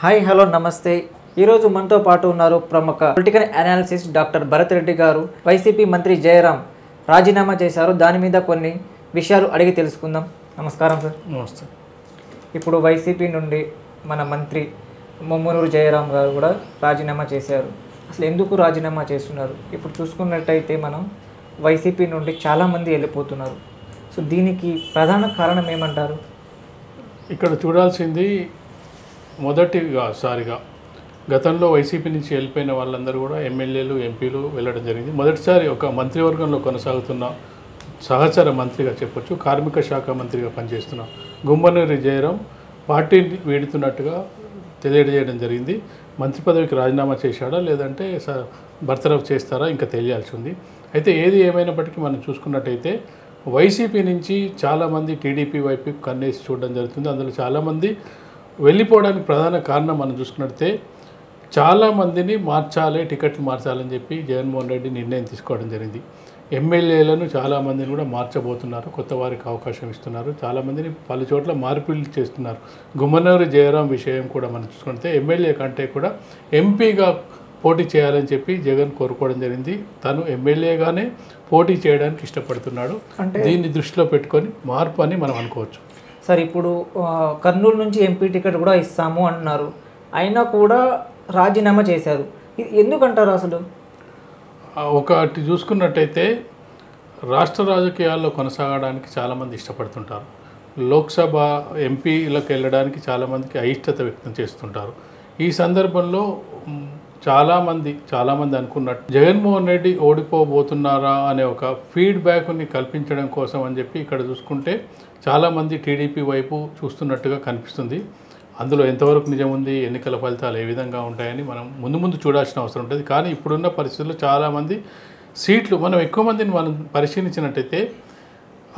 Hi hello నమస్తే. ఈరోజు మనతో పాటు ఉన్నారు ప్రముఖ political analyst doctor Bharat Reddy గారు. వైసీపీ మంత్రి జయరాం రాజీనామా చేశారు. దాని మీద కొన్ని విషయాలు అడిగి తెలుసుకుందాం. నమస్కారం సార్. నమస్తే. ఇప్పుడు వైసీపీ నుండి మన మంత్రి ముమ్మనూరు జయరాం గారు కూడా రాజీనామా చేశారు. అసలు ఎందుకు రాజీనామా చేస్తున్నారు? ఇప్పుడు చూసుకున్నట్టయితే మనం వైసీపీ నుండి చాలామంది వెళ్ళిపోతున్నారు. సో దీనికి ప్రధాన కారణం ఏమంటారు? ఇక్కడ చూడాల్సింది మొదటిసారిగా గతంలో వైసీపీ నుంచి వెళ్ళిపోయిన వాళ్ళందరూ కూడా ఎమ్మెల్యేలు ఎంపీలు వెళ్ళడం జరిగింది. మొదటిసారి ఒక మంత్రివర్గంలో కొనసాగుతున్న సహచర మంత్రిగా చెప్పొచ్చు, కార్మిక శాఖ మంత్రిగా పనిచేస్తున్న గుమ్మనూరి జయరాం పార్టీని వీడుతున్నట్టుగా తెలియజేయడం జరిగింది. మంత్రి పదవికి రాజీనామా చేశాడా లేదంటే బర్తరఫ్ చేస్తారా ఇంకా తెలియాల్సి ఉంది. అయితే ఏది ఏమైనప్పటికీ మనం చూసుకున్నట్టయితే వైసీపీ నుంచి చాలామంది టీడీపీ వైపు కన్నేసి చూడడం జరుగుతుంది. అందులో చాలామంది వెళ్ళిపోవడానికి ప్రధాన కారణం మనం చూసుకున్నట్టే చాలామందిని మార్చాలి, టికెట్లు మార్చాలని చెప్పి జగన్మోహన్ రెడ్డి నిర్ణయం తీసుకోవడం జరిగింది. ఎమ్మెల్యేలను చాలామందిని కూడా మార్చబోతున్నారు, కొత్త వారికి అవకాశం ఇస్తున్నారు, చాలామందిని పలు చోట్ల మార్పిడి చేస్తున్నారు. గుమ్మనూరి జయరాం విషయం కూడా మనం చూసుకుంటే ఎమ్మెల్యే కంటే కూడా ఎంపీగా పోటీ చేయాలని చెప్పి జగన్ కోరుకోవడం జరిగింది. తను ఎమ్మెల్యేగానే పోటీ చేయడానికి ఇష్టపడుతున్నాడు. దీన్ని దృష్టిలో పెట్టుకొని మార్పు అని మనం అనుకోవచ్చు. సార్, ఇప్పుడు కర్నూలు నుంచి ఎంపీ టికెట్ కూడా ఇస్తాము అంటున్నారు, అయినా కూడా రాజీనామా చేశారు. ఇది ఎందుకంటారు అసలు? ఒకటి చూసుకున్నట్టయితే రాష్ట్ర రాజకీయాల్లో కొనసాగడానికి చాలామంది ఇష్టపడుతుంటారు. లోక్సభ ఎంపీలకు వెళ్ళడానికి చాలామందికి అయిష్టత వ్యక్తం చేస్తుంటారు. ఈ సందర్భంలో చాలామంది అనుకున్నట్టు జగన్మోహన్ రెడ్డి ఓడిపోబోతున్నారా అనే ఒక ఫీడ్బ్యాక్ని కల్పించడం కోసం అని చెప్పి ఇక్కడ చూసుకుంటే చాలామంది టీడీపీ వైపు చూస్తున్నట్టుగా కనిపిస్తుంది. అందులో ఎంతవరకు నిజం ఉంది, ఎన్నికల ఫలితాలు ఏ విధంగా ఉంటాయని మనం ముందు చూడాల్సిన అవసరం ఉంటుంది. కానీ ఇప్పుడున్న పరిస్థితుల్లో చాలామంది సీట్లు మనం ఎక్కువ మందిని మనం పరిశీలించినట్టయితే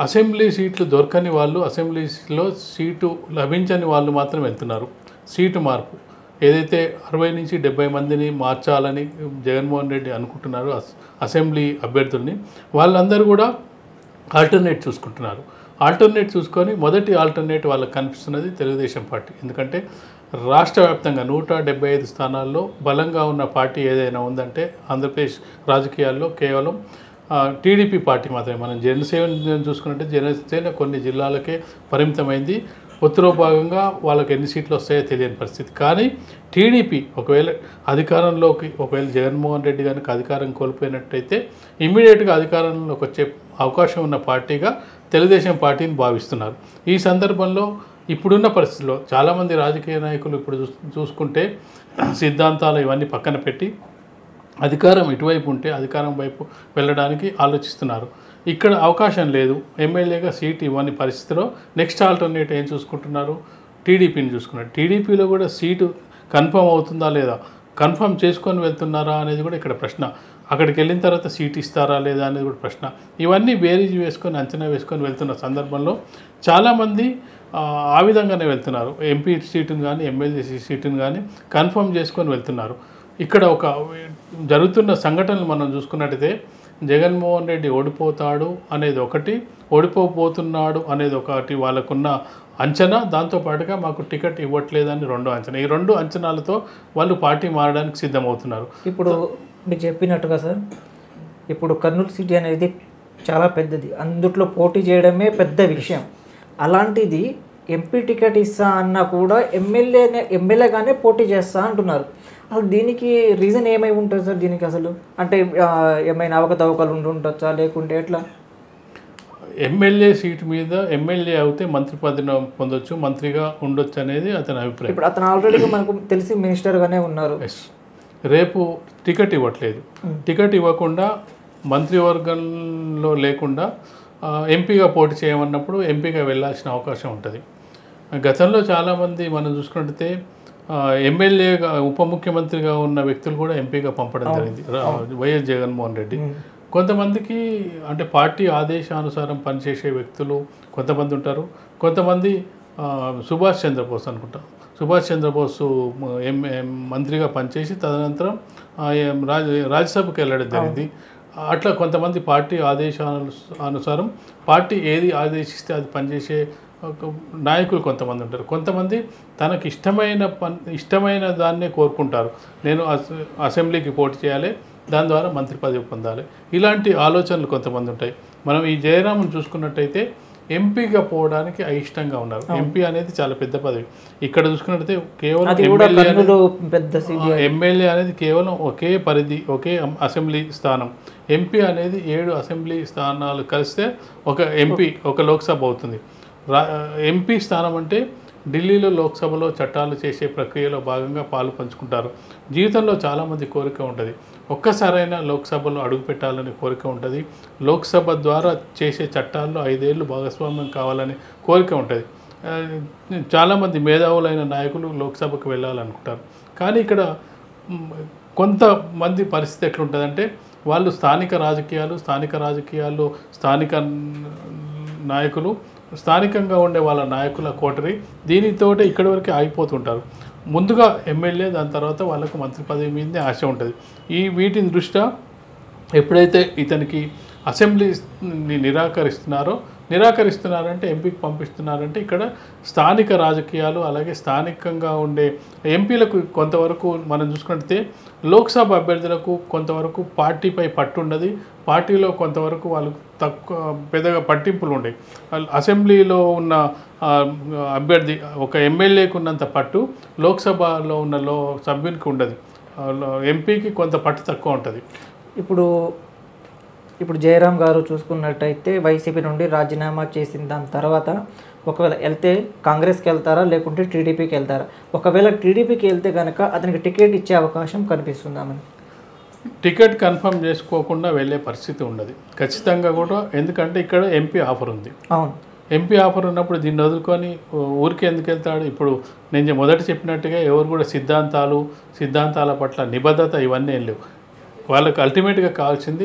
అసెంబ్లీ సీట్లు దొరకని వాళ్ళు, అసెంబ్లీలో సీటు లభించని వాళ్ళు మాత్రం వెళ్తున్నారు. సీటు మార్పు ఏదైతే 60 నుంచి 70 మందిని మార్చాలని జగన్మోహన్ రెడ్డి అనుకుంటున్నారు అసెంబ్లీ అభ్యర్థుల్ని, వాళ్ళందరూ కూడా ఆల్టర్నేట్ చూసుకుంటున్నారు. ఆల్టర్నేట్ చూసుకొని మొదటి ఆల్టర్నేట్ వాళ్ళకి కనిపిస్తున్నది తెలుగుదేశం పార్టీ. ఎందుకంటే రాష్ట్ర వ్యాప్తంగా 175 స్థానాల్లో బలంగా ఉన్న పార్టీ ఏదైనా ఉందంటే ఆంధ్రప్రదేశ్ రాజకీయాల్లో కేవలం టీడీపీ పార్టీ మాత్రమే. మనం జనసేన చూసుకున్నట్టే జనసేన కొన్ని జిల్లాలకే పరిమితమైంది. పొత్తులో భాగంగా వాళ్ళకి ఎన్ని సీట్లు వస్తాయో తెలియని పరిస్థితి. కానీ టీడీపీ ఒకవేళ జగన్మోహన్ రెడ్డి కనుక అధికారం కోల్పోయినట్టయితే ఇమ్మీడియట్గా అధికారంలోకి వచ్చే అవకాశం ఉన్న పార్టీగా తెలుగుదేశం పార్టీని భావిస్తున్నారు. ఈ సందర్భంలో ఇప్పుడున్న పరిస్థితుల్లో చాలామంది రాజకీయ నాయకులు ఇప్పుడు చూసుకుంటే సిద్ధాంతాలు ఇవన్నీ పక్కన పెట్టి అధికారం ఇటువైపు ఉంటే అధికారం వైపు వెళ్ళడానికి ఆలోచిస్తున్నారు. ఇక్కడ అవకాశం లేదు, ఎమ్మెల్యేగా సీట్ ఇవ్వని పరిస్థితిలో నెక్స్ట్ ఆల్టర్నేట్ ఏం చూసుకుంటున్నారు, టీడీపీని చూసుకున్నారు. టీడీపీలో కూడా సీటు కన్ఫర్మ్ అవుతుందా లేదా, కన్ఫర్మ్ చేసుకొని వెళ్తున్నారా అనేది కూడా ఇక్కడ ప్రశ్న. అక్కడికి వెళ్ళిన తర్వాత సీట్ ఇస్తారా లేదా అనేది కూడా ప్రశ్న. ఇవన్నీ బేరీజ్ వేసుకొని అంచనా వేసుకొని వెళ్తున్న సందర్భంలో చాలామంది ఆ విధంగానే వెళ్తున్నారు. ఎంపీ సీటును కానీ ఎమ్మెల్యే సీటును కానీ కన్ఫర్మ్ చేసుకొని వెళ్తున్నారు. ఇక్కడ ఒక జరుగుతున్న సంఘటనలు మనం చూసుకున్నట్టయితే జగన్మోహన్ రెడ్డి ఓడిపోతాడు అనేది ఒకటి, ఓడిపోతున్నాడు అనేది ఒకటి వాళ్ళకున్న అంచనా. దాంతోపాటుగా మాకు టికెట్ ఇవ్వట్లేదని రెండో అంచనా. ఈ రెండు అంచనాలతో వాళ్ళు పార్టీ మారడానికి సిద్ధమవుతున్నారు. ఇప్పుడు మీరు చెప్పినట్టుగా సార్, ఇప్పుడు కర్నూలు సిటీ అనేది చాలా పెద్దది, అందుట్లో పోటీ చేయడమే పెద్ద విషయం. అలాంటిది ఎంపీ టికెట్ ఇస్తా అన్నా కూడా ఎమ్మెల్యేగానే పోటీ చేస్తా అంటున్నారు. అసలు దీనికి రీజన్ ఏమై ఉంటుంది సార్? దీనికి అసలు అంటే ఏమైనా అవకతవకలు ఉండొచ్చా లేకుంటే ఎట్లా? ఎమ్మెల్యే సీటు మీద ఎమ్మెల్యే అయితే మంత్రి పదవి పొందొచ్చు, మంత్రిగా ఉండొచ్చు అనేది అతని అభిప్రాయం. ఇప్పుడు అతను ఆల్రెడీ మనకు తెలిసి మినిస్టర్గానే ఉన్నారు. రేపు టికెట్ ఇవ్వట్లేదు, టికెట్ ఇవ్వకుండా మంత్రివర్గంలో లేకుండా ఎంపీగా పోటీ చేయమన్నప్పుడు ఎంపీగా వెళ్ళాల్సిన అవకాశం ఉంటుంది. గతంలో చాలామంది మనం చూసుకుంటే ఎమ్మెల్యేగా ఉప ముఖ్యమంత్రిగా ఉన్న వ్యక్తులు కూడా ఎంపీగా పంపడం జరిగింది. వైఎస్ జగన్మోహన్ రెడ్డి కొంతమందికి అంటే పార్టీ ఆదేశానుసారం పనిచేసే వ్యక్తులు కొంతమంది ఉంటారు. కొంతమంది సుభాష్ చంద్రబోస్ అనుకుంటా, సుభాష్ చంద్రబోస్ మంత్రిగా పనిచేసి తదనంతరం రాజ్యసభకు వెళ్ళడం జరిగింది. అట్లా కొంతమంది పార్టీ ఆదేశానుసారం పార్టీ ఏది ఆదేశిస్తే అది పనిచేసే నాయకులు కొంతమంది ఉంటారు. కొంతమంది తనకు ఇష్టమైన దాన్నే కోరుకుంటారు. నేను అసెంబ్లీకి పోటీ చేయాలి, దాని ద్వారా మంత్రి పదవి పొందాలి. ఇలాంటి ఆలోచనలు కొంతమంది ఉంటాయి. మనం ఈ జయరామన్ చూసుకున్నట్టయితే ఎంపీగా పోవడానికి అయిష్టంగా ఉన్నారు. ఎంపీ అనేది చాలా పెద్ద పదవి. ఇక్కడ చూసుకున్నట్టయితే కేవలం ఎమ్మెల్యే అనేది కేవలం ఒకే పరిధి, ఒకే అసెంబ్లీ స్థానం. ఎంపీ అనేది 7 అసెంబ్లీ స్థానాలు కలిస్తే ఒక ఎంపీ, ఒక లోక్సభ అవుతుంది. ఎంపీ స్థానం అంటే ఢిల్లీలో లోక్సభలో చట్టాలు చేసే ప్రక్రియలో భాగంగా పాలు పంచుకుంటారు. జీవితంలో చాలామంది కోరిక ఉంటుంది, ఒక్కసారైనా లోక్సభలో అడుగు పెట్టాలని కోరిక ఉంటుంది. లోక్సభ ద్వారా చేసే చట్టాల్లో 5 ఏళ్ళు భాగస్వామ్యం కావాలని కోరిక ఉంటుంది. చాలామంది మేధావులైన నాయకులు లోక్సభకు వెళ్ళాలనుకుంటారు. కానీ ఇక్కడ కొంతమంది పరిస్థితి ఎట్లుంటుందంటే వాళ్ళు స్థానిక రాజకీయాల్లో స్థానిక నాయకులు, స్థానికంగా ఉండే వాళ్ళ నాయకుల కోటరీ, దీనితోటే ఇక్కడి వరకే ఆగిపోతుంటారు. ముందుగా ఎమ్మెల్యే, దాని తర్వాత వాళ్ళకు మంత్రి పదవి మీదనే ఆశ ఉంటుంది. వీటిని దృష్ట్యా ఎప్పుడైతే ఇతనికి అసెంబ్లీని నిరాకరిస్తున్నారంటే ఎంపీకి పంపిస్తున్నారంటే ఇక్కడ స్థానిక రాజకీయాలు, అలాగే స్థానికంగా ఉండే ఎంపీలకు కొంతవరకు మనం చూసుకుంటే లోక్సభ అభ్యర్థులకు కొంతవరకు పార్టీపై పట్టు ఉన్నది. పార్టీలో కొంతవరకు వాళ్ళకు పెద్దగా పట్టింపులు ఉండేవి. అసెంబ్లీలో ఉన్న అభ్యర్థి ఒక ఎమ్మెల్యేకి ఉన్నంత పట్టు లోక్సభలో ఉన్న సభ్యునికి ఉండదు. ఎంపీకి కొంత పట్టు తక్కువ ఉంటుంది. ఇప్పుడు జయరాం గారు చూసుకున్నట్టయితే వైసీపీ నుండి రాజీనామా చేసిన దాని తర్వాత ఒకవేళ వెళ్తే కాంగ్రెస్కి వెళ్తారా, లేకుంటే టీడీపీకి వెళ్తారా? ఒకవేళ టీడీపీకి వెళ్తే కనుక అతనికి టికెట్ ఇచ్చే అవకాశం కనిపిస్తుందామని? టికెట్ కన్ఫర్మ్ చేసుకోకుండా వెళ్ళే పరిస్థితి ఉండదు ఖచ్చితంగా కూడా. ఎందుకంటే ఇక్కడ ఎంపీ ఆఫర్ ఉంది. అవును, ఎంపీ ఆఫర్ ఉన్నప్పుడు దీన్ని వదులుకొని ఊరికి ఎందుకు వెళ్తాడు? ఇప్పుడు నేను మొదట చెప్పినట్టుగా ఎవరు కూడా సిద్ధాంతాల పట్ల నిబద్ధత ఇవన్నీ లేవు. వాళ్ళకి అల్టిమేట్గా కావాల్సింది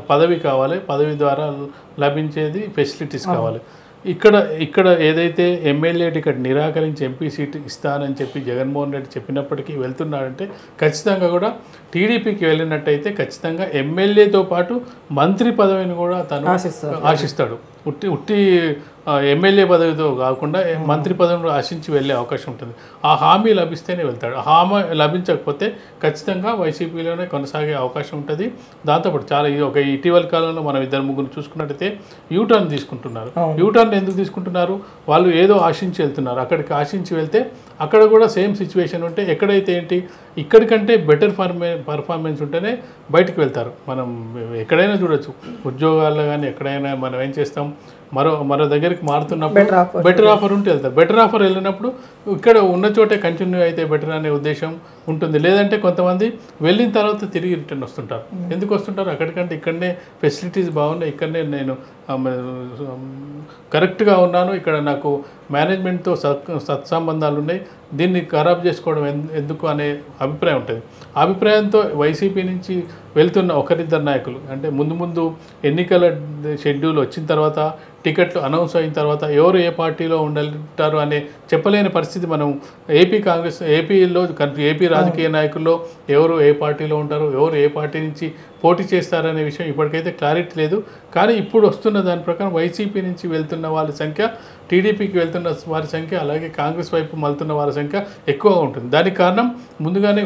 పదవి కావాలి, పదవి ద్వారా లభించేది ఫెసిలిటీస్ కావాలి. ఇక్కడ ఏదైతే ఎమ్మెల్యే టికెట్ నిరాకరించి ఎంపీ సీట్ ఇస్తానని చెప్పి జగన్మోహన్ రెడ్డి చెప్పినప్పటికీ వెళ్తున్నాడంటే ఖచ్చితంగా కూడా టీడీపీకి వెళ్ళినట్టయితే ఖచ్చితంగా ఎమ్మెల్యేతో పాటు మంత్రి పదవిని కూడా తను ఆశిస్తాడు. ఉట్టి ఎమ్మెల్యే పదవితో కాకుండా మంత్రి పదవిని ఆశించి వెళ్ళే అవకాశం ఉంటుంది. ఆ హామీ లభిస్తేనే వెళ్తాడు. ఆ హామీ లభించకపోతే ఖచ్చితంగా వైసీపీలోనే కొనసాగే అవకాశం ఉంటుంది. దాంతోపాటు చాలా ఇటీవల కాలంలో మనం 2-3 చూసుకున్నట్టయితే యూటర్న్ తీసుకుంటున్నారు. యూటర్న్ ఎందుకు తీసుకుంటున్నారు? వాళ్ళు ఏదో ఆశించి వెళ్తున్నారు. అక్కడికి ఆశించి వెళ్తే అక్కడ కూడా సేమ్ సిచ్యువేషన్ ఉంటే ఎక్కడైతే ఏంటి ఇక్కడికంటే బెటర్ పర్ఫార్మెన్స్ ఉంటేనే బయటికి వెళ్తారు. మనం ఎక్కడైనా చూడొచ్చు, ఉద్యోగాల్లో కానీ ఎక్కడైనా మనం ఏం చేస్తాం, మరో దగ్గరికి మారుతున్నప్పుడు బెటర్ ఆఫర్ ఉంటే వెళ్తారు. బెటర్ ఆఫర్ వెళ్ళినప్పుడు ఇక్కడ ఉన్న చోటే కంటిన్యూ అయితే బెటర్ అనే ఉద్దేశం ఉంటుంది. లేదంటే కొంతమంది వెళ్ళిన తర్వాత తిరిగి రిటర్న్ వస్తుంటారు. ఎందుకు వస్తుంటారు? అక్కడికంటే ఇక్కడనే ఫెసిలిటీస్ బాగున్నాయి, ఇక్కడనే నేను కరెక్ట్గా ఉన్నాను, ఇక్కడ నాకు మేనేజ్మెంట్తో సత్సంబంధాలు ఉన్నాయి, దీన్ని ఖరాబ్ చేసుకోవడం ఎందుకు అనే అభిప్రాయం ఉంటుంది. ఆ అభిప్రాయంతో వైసీపీ నుంచి వెళ్తున్న ఒకరిద్దరు నాయకులు అంటే ముందు ఎన్నికల షెడ్యూల్ వచ్చిన తర్వాత, టికెట్లు అనౌన్స్ అయిన తర్వాత ఎవరు ఏ పార్టీలో ఉంటారు అనే చెప్పలేని పరిస్థితి. మనం ఏపీ రాజకీయ నాయకుల్లో ఎవరు ఏ పార్టీలో ఉంటారు, ఎవరు ఏ పార్టీ నుంచి పోటీ చేస్తారనే విషయం ఇప్పటికైతే క్లారిటీ లేదు. కానీ ఇప్పుడు వస్తున్న దాని ప్రకారం వైసీపీ నుంచి వెళ్తున్న వాళ్ళ సంఖ్య, టీడీపీకి వెళ్తున్న వారి సంఖ్య, అలాగే కాంగ్రెస్ వైపు మళ్తున్న వారి సంఖ్య ఎక్కువగా ఉంటుంది. దానికి కారణం ముందుగానే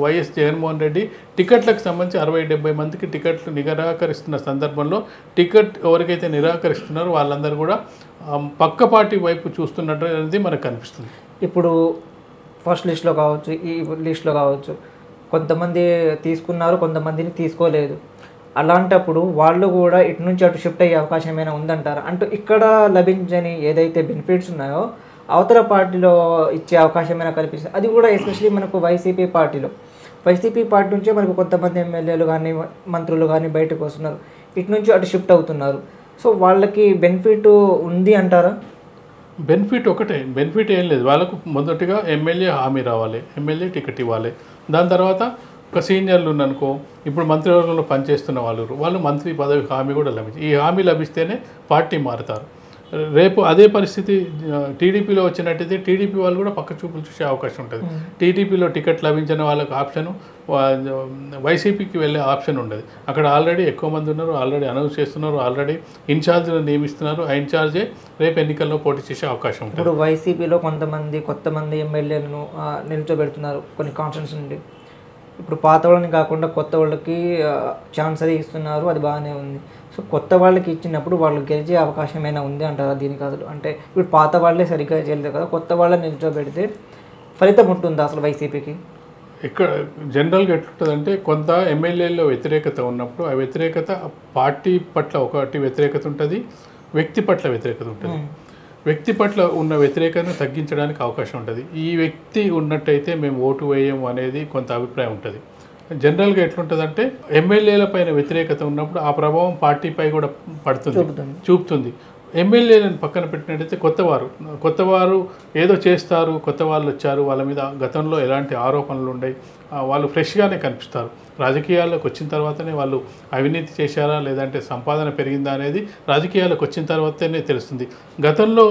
వైఎస్ జగన్మోహన్ రెడ్డి టికెట్లకు సంబంధించి 60-70 మందికి టికెట్లు నిరాకరిస్తున్న సందర్భంలో టికెట్ ఎవరికైతే నిరాకరిస్తున్నారో వాళ్ళందరూ కూడా పక్క పార్టీ వైపు చూస్తున్నట్టు అనేది మనకు కనిపిస్తుంది. ఇప్పుడు ఫస్ట్ లిస్ట్లో కావచ్చు, ఈ లిస్ట్లో కావచ్చు, కొంతమంది తీసుకున్నారు, కొంతమందిని తీసుకోలేదు. అలాంటప్పుడు వాళ్ళు కూడా ఇటు నుంచి అటు షిఫ్ట్ అయ్యే అవకాశం ఏమైనా ఉందంటారా? అంటే ఇక్కడ లభించని ఏదైతే బెనిఫిట్స్ ఉన్నాయో అవతల పార్టీలో ఇచ్చే అవకాశం ఏమైనా కనిపిస్తుంది. అది కూడా ఎస్పెషలీ మనకు వైసీపీ పార్టీ నుంచే మనకు కొంతమంది ఎమ్మెల్యేలు కానీ మంత్రులు కానీ బయటకు వస్తున్నారు, ఇటు నుంచి అటు షిఫ్ట్ అవుతున్నారు. సో వాళ్ళకి బెనిఫిట్ ఉంది అంటారా? బెనిఫిట్ ఒకటే, బెనిఫిట్ ఏం లేదు. వాళ్ళకు మొదటిగా ఎమ్మెల్యే హామీ రావాలి, ఎమ్మెల్యే టికెట్ ఇవ్వాలి. దాని తర్వాత ఒక సీనియర్లు ఉన్ననుకో, ఇప్పుడు మంత్రివర్గంలో పనిచేస్తున్న వాళ్ళు మంత్రి పదవి హామీ కూడా లభించి, ఈ హామీ లభిస్తేనే పార్టీ మారుతారు. రేపు అదే పరిస్థితి టీడీపీలో వచ్చినట్టయితే టీడీపీ వాళ్ళు కూడా పక్క చూపులు చూసే అవకాశం ఉంటుంది. టీడీపీలో టికెట్ లభించిన వాళ్ళకి ఆప్షను, వైసీపీకి వెళ్ళే ఆప్షన్ ఉండదు. అక్కడ ఆల్రెడీ ఎక్కువ మంది ఉన్నారు, ఆల్రెడీ అనౌన్స్ చేస్తున్నారు, ఆల్రెడీ ఇన్ఛార్జ్ను నియమిస్తున్నారు. ఆ ఇన్ఛార్జే రేపు ఎన్నికల్లో పోటీ చేసే అవకాశం ఉంటుంది. ఇప్పుడు వైసీపీలో కొత్త మంది ఎమ్మెల్యేలను నిల్చోబెడుతున్నారు కొన్ని కాన్స్టిట్యూన్స్ నుండి. ఇప్పుడు పాత వాళ్ళని కాకుండా కొత్త వాళ్ళకి ఛాన్స్ అది ఇస్తున్నారు, అది బాగానే ఉంది. సో కొత్త వాళ్ళకి ఇచ్చినప్పుడు వాళ్ళు గెలిచే అవకాశం ఏమైనా ఉంది అంటారా దీనికి? అసలు అంటే ఇప్పుడు పాత వాళ్ళే సరిగ్గా చేయలేదు కదా, కొత్త వాళ్ళని నిల్చోబెడితే ఫలితం ఉంటుందా అసలు వైసీపీకి? ఇక్కడ జనరల్గా ఎట్లుంటుందంటే కొంత ఎమ్మెల్యేల్లో వ్యతిరేకత ఉన్నప్పుడు ఆ వ్యతిరేకత పార్టీ పట్ల ఒకటి వ్యతిరేకత ఉంటుంది, వ్యక్తి పట్ల వ్యతిరేకత ఉంటుంది. వ్యక్తి పట్ల ఉన్న వ్యతిరేకతను తగ్గించడానికి అవకాశం ఉంటుంది. ఈ వ్యక్తి ఉన్నట్టయితే మేము ఓటు వేయము అనేది కొంత అభిప్రాయం ఉంటుంది. జనరల్గా ఎట్లుంటుందంటే ఎమ్మెల్యేల పైన వ్యతిరేకత ఉన్నప్పుడు ఆ ప్రభావం పార్టీపై కూడా చూపుతుంది. ఎమ్మెల్యేలను పక్కన పెట్టినట్టయితే కొత్తవారు ఏదో చేస్తారు, కొత్త వాళ్ళు వచ్చారు, వాళ్ళ మీద గతంలో ఎలాంటి ఆరోపణలు ఉన్నాయి, వాళ్ళు ఫ్రెష్గానే కనిపిస్తారు. రాజకీయాల్లోకి వచ్చిన తర్వాతనే వాళ్ళు అవినీతి చేశారా లేదంటే సంపాదన పెరిగిందా అనేది రాజకీయాలకు వచ్చిన తర్వాతనే తెలుస్తుంది. గతంలో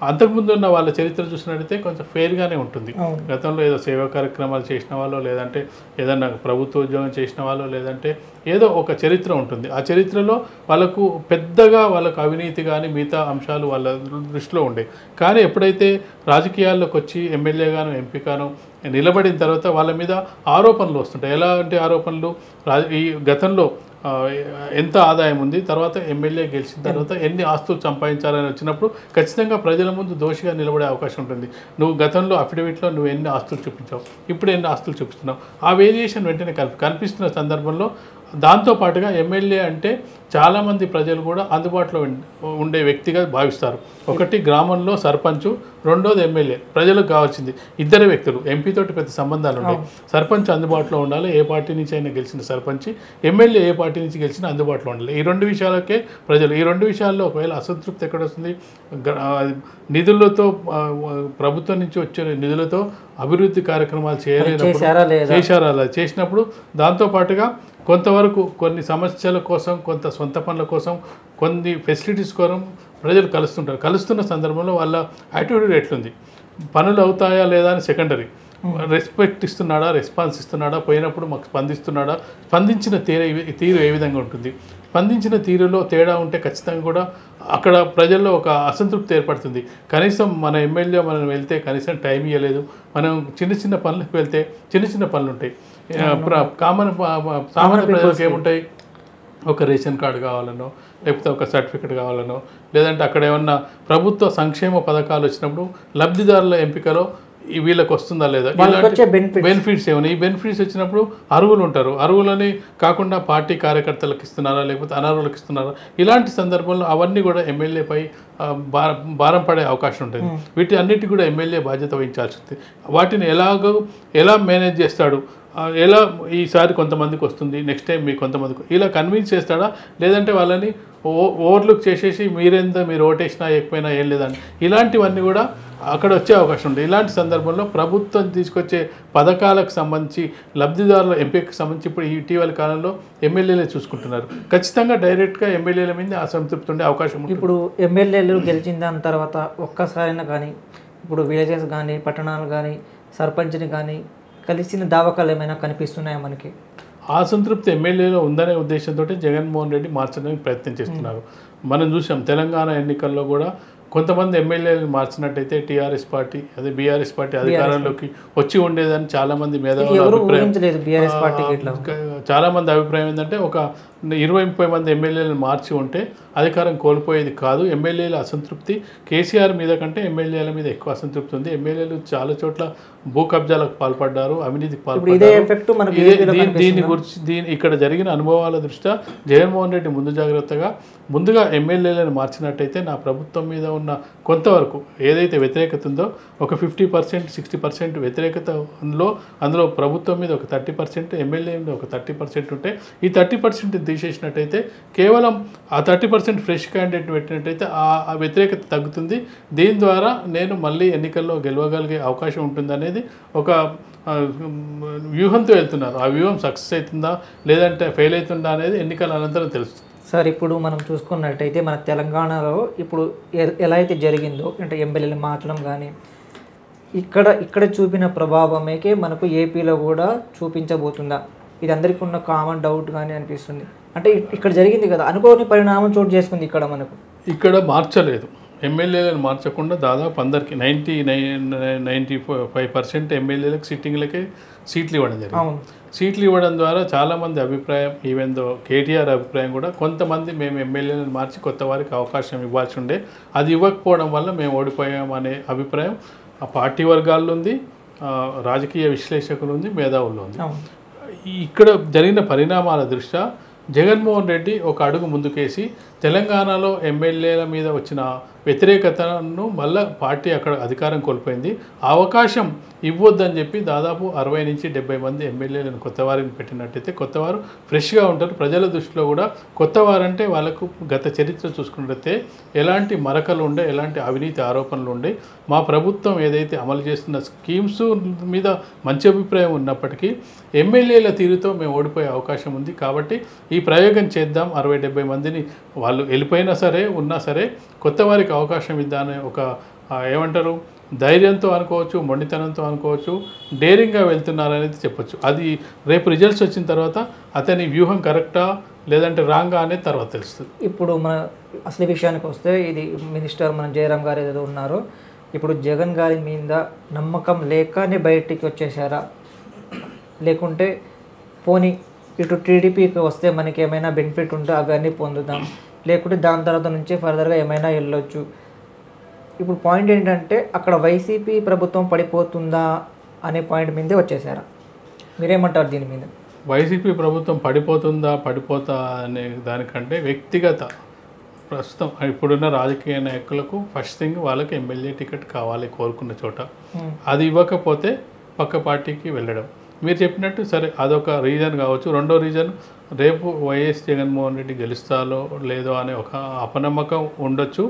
అంతకుముందు ఉన్న వాళ్ళ చరిత్ర చూసినట్టయితే కొంచెం ఫెయిర్గానే ఉంటుంది. గతంలో ఏదో సేవా కార్యక్రమాలు చేసిన వాళ్ళు, లేదంటే ఏదన్నా ప్రభుత్వ ఉద్యోగం చేసిన వాళ్ళు, లేదంటే ఏదో ఒక చరిత్ర ఉంటుంది. ఆ చరిత్రలో వాళ్ళకు పెద్దగా వాళ్ళకు అవినీతి కానీ మిగతా అంశాలు వాళ్ళ దృష్టిలో ఉండే. కానీ ఎప్పుడైతే రాజకీయాల్లోకి వచ్చి ఎమ్మెల్యేగాను ఎంపీగాను నిలబడిన తర్వాత వాళ్ళ మీద ఆరోపణలు వస్తుంటాయి. ఎలాంటి ఆరోపణలు? ఈ గతంలో ఎంత ఆదాయం ఉంది, తర్వాత ఎమ్మెల్యే గెలిచిన తర్వాత ఎన్ని ఆస్తులు సంపాదించాలని వచ్చినప్పుడు ఖచ్చితంగా ప్రజల ముందు దోషిగా నిలబడే అవకాశం ఉంటుంది. నువ్వు గతంలో అఫిడవిట్లో నువ్వు ఎన్ని ఆస్తులు చూపించావు, ఇప్పుడు ఎన్ని ఆస్తులు చూపిస్తున్నావు, ఆ వేరియేషన్ వెంటనే కనిపిస్తున్న సందర్భంలో దాంతోపాటుగా ఎమ్మెల్యే అంటే చాలామంది ప్రజలు కూడా అందుబాటులో ఉండే వ్యక్తిగా భావిస్తారు. ఒకటి గ్రామంలో సర్పంచు, రెండోది ఎమ్మెల్యే. ప్రజలకు కావాల్సింది ఇద్దరు వ్యక్తులు. ఎంపీతోటి పెద్ద సంబంధాలు ఉన్నాయి. సర్పంచ్ అందుబాటులో ఉండాలి, ఏ పార్టీ నుంచి అయినా గెలిచిన సర్పంచ్, ఎమ్మెల్యే ఏ పార్టీ నుంచి గెలిచినా అందుబాటులో ఉండాలి. ఈ రెండు విషయాలకే ప్రజలు. ఈ రెండు విషయాల్లో ఒకవేళ అసంతృప్తి ఎక్కడ వస్తుంది? నిధులతో, ప్రభుత్వం నుంచి వచ్చే నిధులతో అభివృద్ధి కార్యక్రమాలు చేశారా చేసినప్పుడు దాంతోపాటుగా కొంతవరకు కొన్ని సమస్యల కోసం, కొంత సొంత పనుల కోసం, కొన్ని ఫెసిలిటీస్ కోసం ప్రజలు కలుస్తుంటారు. కలుస్తున్న సందర్భంలో వాళ్ళ యాటిట్యూడ్ ఎట్లుంది, పనులు అవుతాయా లేదా అని సెకండరీ. రెస్పెక్ట్ ఇస్తున్నాడా, రెస్పాన్స్ ఇస్తున్నాడా, పోయినప్పుడు మాకు స్పందిస్తున్నాడా, స్పందించిన తీరు ఏ విధంగా ఉంటుంది? స్పందించిన తీరులో తేడా ఉంటే ఖచ్చితంగా కూడా అక్కడ ప్రజల్లో ఒక అసంతృప్తి ఏర్పడుతుంది. కనీసం మన ఎమ్మెల్యే మనం వెళ్తే కనీసం టైం ఇవ్వలేదు, మనం చిన్న పనులకు వెళ్తే చిన్న పనులు ఉంటాయి. సామాన్య ప్రజలకు ఏముంటాయి? ఒక రేషన్ కార్డు కావాలనో, లేకపోతే ఒక సర్టిఫికెట్ కావాలనో, లేదంటే అక్కడ ఏమన్నా ప్రభుత్వ సంక్షేమ పథకాలు వచ్చినప్పుడు లబ్ధిదారుల ఎంపికలో వీళ్ళకి వస్తుందా లేదా, బెనిఫిట్స్ ఏమైనా. ఈ బెనిఫిట్స్ వచ్చినప్పుడు అర్హులు ఉంటారు. అర్హులని కాకుండా పార్టీ కార్యకర్తలకు ఇస్తున్నారా, లేకపోతే అనర్హులకు ఇస్తున్నారా? ఇలాంటి సందర్భంలో అవన్నీ కూడా ఎమ్మెల్యేపై భారం పడే అవకాశం ఉంటుంది. వీటి అన్నిటి కూడా ఎమ్మెల్యే బాధ్యత వహించాల్సి ఉంటుంది. వాటిని ఎలా మేనేజ్ చేస్తాడు, ఎలా ఈసారి కొంతమందికి వస్తుంది, నెక్స్ట్ టైం మీకు కొంతమందికి, ఇలా కన్విన్స్ చేస్తాడా, లేదంటే వాళ్ళని ఓవర్లుక్ చేసేసి మీరు ఓటేసినా ఎక్కువైనా ఏం లేదండి, ఇలాంటివన్నీ కూడా అక్కడ వచ్చే అవకాశం ఉంది. ఇలాంటి సందర్భంలో ప్రభుత్వం తీసుకొచ్చే పథకాలకు సంబంధించి, లబ్ధిదారుల ఎంపికకు సంబంధించి ఇప్పుడు ఇటీవల కాలంలో ఎమ్మెల్యేలే చూసుకుంటున్నారు. ఖచ్చితంగా డైరెక్ట్గా ఎమ్మెల్యేల మీద అసంతృప్తి ఉండే అవకాశం ఉంది. ఇప్పుడు ఎమ్మెల్యేలు గెలిచిన దాని తర్వాత ఒక్కసారైనా కానీ ఇప్పుడు విలేజెస్ కానీ పట్టణాలు కానీ సర్పంచ్ని కానీ కలిసిన దావకాలు ఏమైనా కనిపిస్తున్నాయా మనకి? ఆ సంతృప్తి ఎమ్మెల్యేలో ఉందనే ఉద్దేశంతో జగన్మోహన్ రెడ్డి మార్చడానికి ప్రయత్నం చేస్తున్నారు. మనం చూసాం తెలంగాణ ఎన్నికల్లో కూడా కొంతమంది ఎమ్మెల్యేలను మార్చినట్టయితే టీఆర్ఎస్ పార్టీ, అదే బీఆర్ఎస్ పార్టీ అధికారంలోకి వచ్చి ఉండేదని చాలామంది మేధావుల అభిప్రాయం. చాలామంది అభిప్రాయం ఏంటంటే ఒక 20-30 మంది ఎమ్మెల్యేలను మార్చి ఉంటే అధికారం కోల్పోయేది కాదు. ఎమ్మెల్యేల అసంతృప్తి కేసీఆర్ మీద కంటే ఎమ్మెల్యేల మీద ఎక్కువ అసంతృప్తి ఉంది. ఎమ్మెల్యేలు చాలా చోట్ల భూ కబ్జాలకు పాల్పడ్డారు, అవినీతికి పాల్పడ్డారు. దీని గురించి ఇక్కడ జరిగిన అనుభవాల దృష్ట్యా జగన్మోహన్ రెడ్డి ముందుగా ఎమ్మెల్యేలను మార్చినట్టయితే నా ప్రభుత్వం మీద ఉన్న కొంతవరకు ఏదైతే వ్యతిరేకత ఉందో ఒక 50%, 60% వ్యతిరేకతలో అందులో ప్రభుత్వం మీద ఒక 30%, ఎమ్మెల్యే మీద ఒక 30% ఉంటే ఈ 30% తీసేసినట్టయితే కేవలం ఆ 30% ఫ్రెష్ క్యాండిడేట్ పెట్టినట్టయితే ఆ వ్యతిరేకత తగ్గుతుంది. దీని ద్వారా నేను మళ్ళీ ఎన్నికల్లో గెలవగలిగే అవకాశం ఉంటుందనేది ఒక వ్యూహంతో వెళ్తున్నారు. ఆ వ్యూహం సక్సెస్ అవుతుందా లేదంటే ఫెయిల్ అవుతుందా అనేది ఎన్నికల అనంతరం తెలుస్తుంది. సార్ ఇప్పుడు మనం చూసుకున్నట్టయితే మన తెలంగాణలో ఇప్పుడు ఎలా అయితే జరిగిందో అంటే ఎమ్మెల్యేలు మార్చడం కానీ ఇక్కడ చూపిన ప్రభావమేకే మనకు ఏపీలో కూడా చూపించబోతుందా? ఇది అందరికీ ఉన్న కామన్ డౌట్ కానీ అనిపిస్తుంది. అంటే ఇక్కడ జరిగింది కదా, అనుకోని పరిణామం చోటు చేసుకుంది ఇక్కడ మనకు. ఇక్కడ మార్చలేదు, ఎమ్మెల్యేలను మార్చకుండా దాదాపు అందరికి 95% ఎమ్మెల్యేలకు సిట్టింగ్లకే సీట్లు ఇవ్వడం జరిగింది. సీట్లు ఇవ్వడం ద్వారా చాలామంది అభిప్రాయం, ఈవెన్ దో కేటీఆర్ అభిప్రాయం కూడా, కొంతమంది మేము ఎమ్మెల్యేలను మార్చి కొత్త వారికి అవకాశం ఇవ్వాల్సి ఉండే, అది ఇవ్వకపోవడం వల్ల మేము ఓడిపోయాం అనే అభిప్రాయం ఆ పార్టీ వర్గాల్లో ఉంది, రాజకీయ విశ్లేషకులు ఉంది, మేధావుల్లో ఉంది. ఇక్కడ జరిగిన పరిణామాల దృష్ట్యా జగన్మోహన్ రెడ్డి ఒక అడుగు ముందుకేసి తెలంగాణలో ఎమ్మెల్యేల మీద వచ్చిన వ్యతిరేకతను మళ్ళీ పార్టీ అక్కడ అధికారం కోల్పోయింది, అవకాశం ఇవ్వొద్దని చెప్పి దాదాపు 60 నుంచి 70 మంది ఎమ్మెల్యేలను కొత్తవారిని పెట్టినట్టయితే కొత్తవారు ఫ్రెష్గా ఉంటారు. ప్రజల దృష్టిలో కూడా కొత్తవారంటే వాళ్ళకు గత చరిత్ర చూసుకున్నట్టయితే ఎలాంటి మరకలు ఉండే, ఎలాంటి అవినీతి ఆరోపణలు ఉండే, మా ప్రభుత్వం ఏదైతే అమలు చేస్తున్న స్కీమ్స్ మీద మంచి అభిప్రాయం ఉన్నప్పటికీ ఎమ్మెల్యేల తీరుతో మేము ఓడిపోయే అవకాశం ఉంది. కాబట్టి ఈ ప్రయోగం చేద్దాం, 60-70 మందిని వాళ్ళు వెళ్ళిపోయినా సరే ఉన్నా సరే కొత్త వారికి అవకాశం ఇద్దామనే ఒక ఏమంటారు ధైర్యంతో అనుకోవచ్చు, మొండితనంతో అనుకోవచ్చు, డేరింగ్గా వెళ్తున్నారనేది చెప్పొచ్చు. అది రేపు రిజల్ట్స్ వచ్చిన తర్వాత అతని వ్యూహం కరెక్టా లేదంటే రాంగా అనేది తర్వాత తెలుస్తుంది. ఇప్పుడు మన అసలు విషయానికి వస్తే ఇది మినిస్టర్ మన జయరాం గారు ఏదో ఉన్నారో, ఇప్పుడు జగన్ గారి మీద నమ్మకం లేకనే బయటికి వచ్చేసారా, లేకుంటే పోనీ ఇటు టీడీపీకి వస్తే మనకి ఏమైనా బెనిఫిట్ ఉంటే అవన్నీ పొందుదాం, లేకుంటే దాని తర్వాత నుంచి ఫర్దర్గా ఏమైనా వెళ్ళొచ్చు. ఇప్పుడు పాయింట్ ఏంటంటే అక్కడ వైసీపీ ప్రభుత్వం పడిపోతుందా అనే పాయింట్ మీదే వచ్చేసారా? మీరేమంటారు దీని మీద? వైసీపీ ప్రభుత్వం పడిపోతా అనే దానికంటే వ్యక్తిగత ప్రస్తుతం ఇప్పుడున్న రాజకీయ నాయకులకు ఫస్ట్ థింగ్ వాళ్ళకి ఎమ్మెల్యే టికెట్ కావాలి కోరుకున్న చోట, అది ఇవ్వకపోతే పక్క పార్టీకి వెళ్ళడం. మీరు చెప్పినట్టు సరే అదొక రీజన్ కావచ్చు. రెండో రీజన్ రేపు వైఎస్ జగన్మోహన్ రెడ్డి గెలుస్తాలో లేదో అనే ఒక అపనమ్మకం ఉండొచ్చు.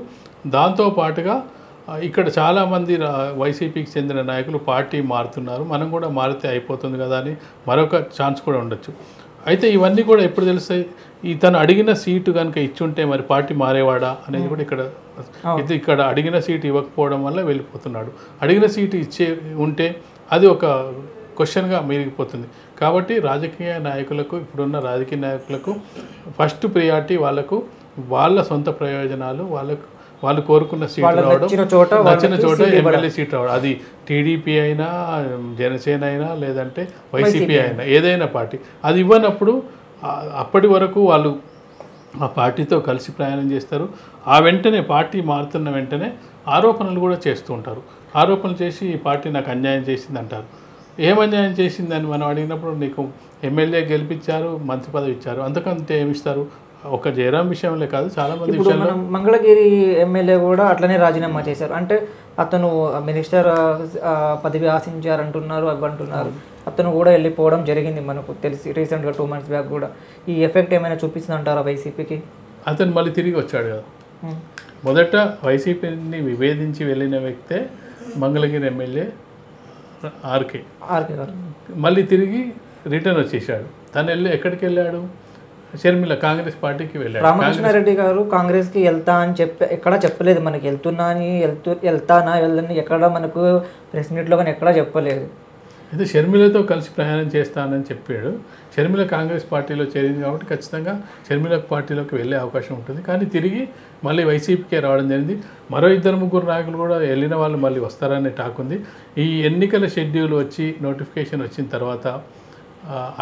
దాంతోపాటుగా ఇక్కడ చాలామంది వైసీపీకి చెందిన నాయకులు పార్టీ మారుతున్నారు, మనం కూడా మారితే అయిపోతుంది కదా అని మరొక ఛాన్స్ కూడా ఉండొచ్చు. అయితే ఇవన్నీ కూడా ఎప్పుడు తెలుస్తాయి, తను అడిగిన సీటు కనుక ఇచ్చుంటే మరి పార్టీ మారేవాడా అనేది కూడా ఇక్కడ అడిగిన సీటు ఇవ్వకపోవడం వల్ల వెళ్ళిపోతున్నాడు. అడిగిన సీటు ఇచ్చే ఉంటే అది ఒక క్వశ్చన్గా మిగిలిపోతుంది. కాబట్టి రాజకీయ నాయకులకు, ఇప్పుడున్న రాజకీయ నాయకులకు ఫస్ట్ ప్రియారిటీ వాళ్ళకు వాళ్ళ సొంత ప్రయోజనాలు, వాళ్ళు కోరుకున్న సీటు రావడం, నచ్చిన చోట ఎమ్మెల్యే సీట్ రావడం. అది టీడీపీ అయినా, జనసేన అయినా, లేదంటే వైసీపీ అయినా, ఏదైనా పార్టీ అది ఇవ్వనప్పుడు అప్పటి వరకు వాళ్ళు ఆ పార్టీతో కలిసి ప్రయాణం చేస్తారు. ఆ వెంటనే పార్టీ మారుతున్న వెంటనే ఆరోపణలు కూడా చేస్తూ ఉంటారు. ఆరోపణలు చేసి ఈ పార్టీ నాకు అన్యాయం చేసింది అంటారు. ఏం అన్యాయం చేసిందని మనం అడిగినప్పుడు నీకు ఎమ్మెల్యే గెలిపించారు, మంత్రి పదవి ఇచ్చారు, అంతకంటే ఏమిస్తారు? ఒక జయరాం విషయంలో కాదు, చాలా మంది విషయంలో. మంగళగిరి ఎమ్మెల్యే కూడా అట్లనే రాజీనామా చేశారు. అంటే అతను మినిస్టర్ పదవి ఆశించారంటున్నారు, అవి అంటున్నారు. అతను కూడా వెళ్ళిపోవడం జరిగింది మనకు తెలిసి రీసెంట్గా 2 months బ్యాక్ కూడా. ఈ ఎఫెక్ట్ ఏమైనా చూపిస్తుంది అంటారా వైసీపీకి? అతను మళ్ళీ తిరిగి వచ్చాడు కదా. మొదట వైసీపీని విభేదించి వెళ్ళిన వ్యక్తే మంగళగిరి ఎమ్మెల్యే ఆర్కే గారు. మళ్ళీ తిరిగి రిటర్న్ వచ్చేసాడు. తను ఎక్కడికి వెళ్ళాడు? షర్మిల కాంగ్రెస్ పార్టీకి వెళ్ళాడు. రామకృష్ణారెడ్డి గారు కాంగ్రెస్కి వెళ్తా అని ఎక్కడా చెప్పలేదు మనకి. వెళ్తానా వెళ్ళని ఎక్కడ మనకు ప్రెస్ మీట్లో కానీ ఎక్కడా చెప్పలేదు. అయితే షర్మిలతో కలిసి ప్రయాణం చేస్తానని చెప్పాడు. షర్మిల కాంగ్రెస్ పార్టీలో చేరింది కాబట్టి ఖచ్చితంగా షర్మిల పార్టీలోకి వెళ్ళే అవకాశం ఉంటుంది. కానీ తిరిగి మళ్ళీ వైసీపీకే రావడం జరిగింది. మరో 2-3 నాయకులు కూడా వెళ్ళిన వాళ్ళు మళ్ళీ వస్తారనే టాక్ ఉంది. ఈ ఎన్నికల షెడ్యూల్ వచ్చి నోటిఫికేషన్ వచ్చిన తర్వాత,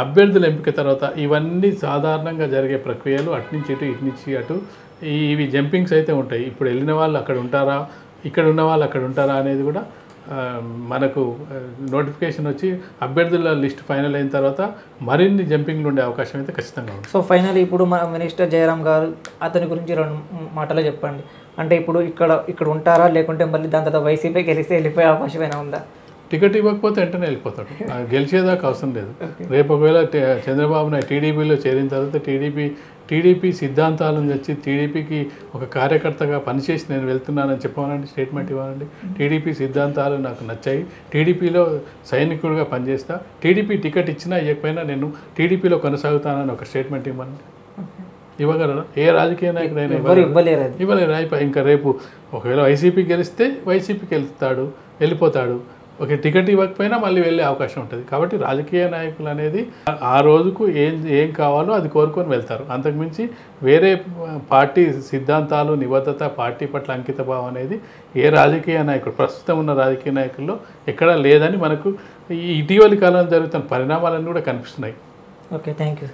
అభ్యర్థుల ఎంపిక తర్వాత, ఇవన్నీ సాధారణంగా జరిగే ప్రక్రియలు. అటునుంచి ఇటు, ఇటు నుంచి అటు, ఇవి జంపింగ్స్ అయితే ఉంటాయి. ఇప్పుడు వెళ్ళిన వాళ్ళు అక్కడ ఉంటారా, ఇక్కడ ఉన్న వాళ్ళు అక్కడ ఉంటారా అనేది కూడా మనకు నోటిఫికేషన్ వచ్చి అభ్యర్థుల లిస్ట్ ఫైనల్ అయిన తర్వాత మరిన్ని జంపింగ్లు ఉండే అవకాశం అయితే ఖచ్చితంగా ఉంది. సో ఫైనల్ ఇప్పుడు మన మినిస్టర్ జయరాం గారు, అతని గురించి 2 మాటలు చెప్పండి. అంటే ఇప్పుడు ఇక్కడ ఉంటారా, లేకుంటే మళ్ళీ దాని తర్వాత వైసీపీకి వెళ్ళిపోయే అవకాశం అయినా ఉందా? టికెట్ ఇవ్వకపోతే వెంటనే వెళ్ళిపోతాడు, గెలిచేదాకా అవసరం లేదు. రేపు ఒకవేళ చంద్రబాబు నాయుడు టీడీపీలో చేరిన తర్వాత టీడీపీ సిద్ధాంతాలను తెచ్చి టీడీపీకి ఒక కార్యకర్తగా పనిచేసి నేను వెళ్తున్నానని చెప్పానండి, స్టేట్మెంట్ ఇవ్వాలండి. టీడీపీ సిద్ధాంతాలు నాకు నచ్చాయి, టీడీపీలో సైనికుడిగా పనిచేస్తా, టీడీపీ టికెట్ ఇచ్చినా ఇవ్వకపోయినా నేను టీడీపీలో కొనసాగుతానని ఒక స్టేట్మెంట్ ఇవ్వండి. ఇవ్వగలరా? ఏ రాజకీయ నాయకుడైనా ఎవరు ఇవ్వలేరు అది. ఇవ్వలేరు. అయిపోయి ఇంకా రేపు ఒకవేళ వైసీపీ గెలిస్తే వైసీపీకి వెళ్ళిపోతాడు. ఒక టికెట్ ఇవ్వకపోయినా మళ్ళీ వెళ్ళే అవకాశం ఉంటుంది. కాబట్టి రాజకీయ నాయకులు అనేది ఆ రోజుకు ఏం కావాలో అది కోరుకొని వెళ్తారు. అంతకుమించి వేరే పార్టీ సిద్ధాంతాలు, నిబద్ధత, పార్టీ పట్ల అంకిత భావం అనేది ఏ రాజకీయ నాయకుడు, ప్రస్తుతం ఉన్న రాజకీయ నాయకుల్లో ఎక్కడా లేదని మనకు ఈ ఇటీవలి కాలంలో జరుగుతున్న పరిణామాలన్నీ కూడా కనిపిస్తున్నాయి. Okay, thank you.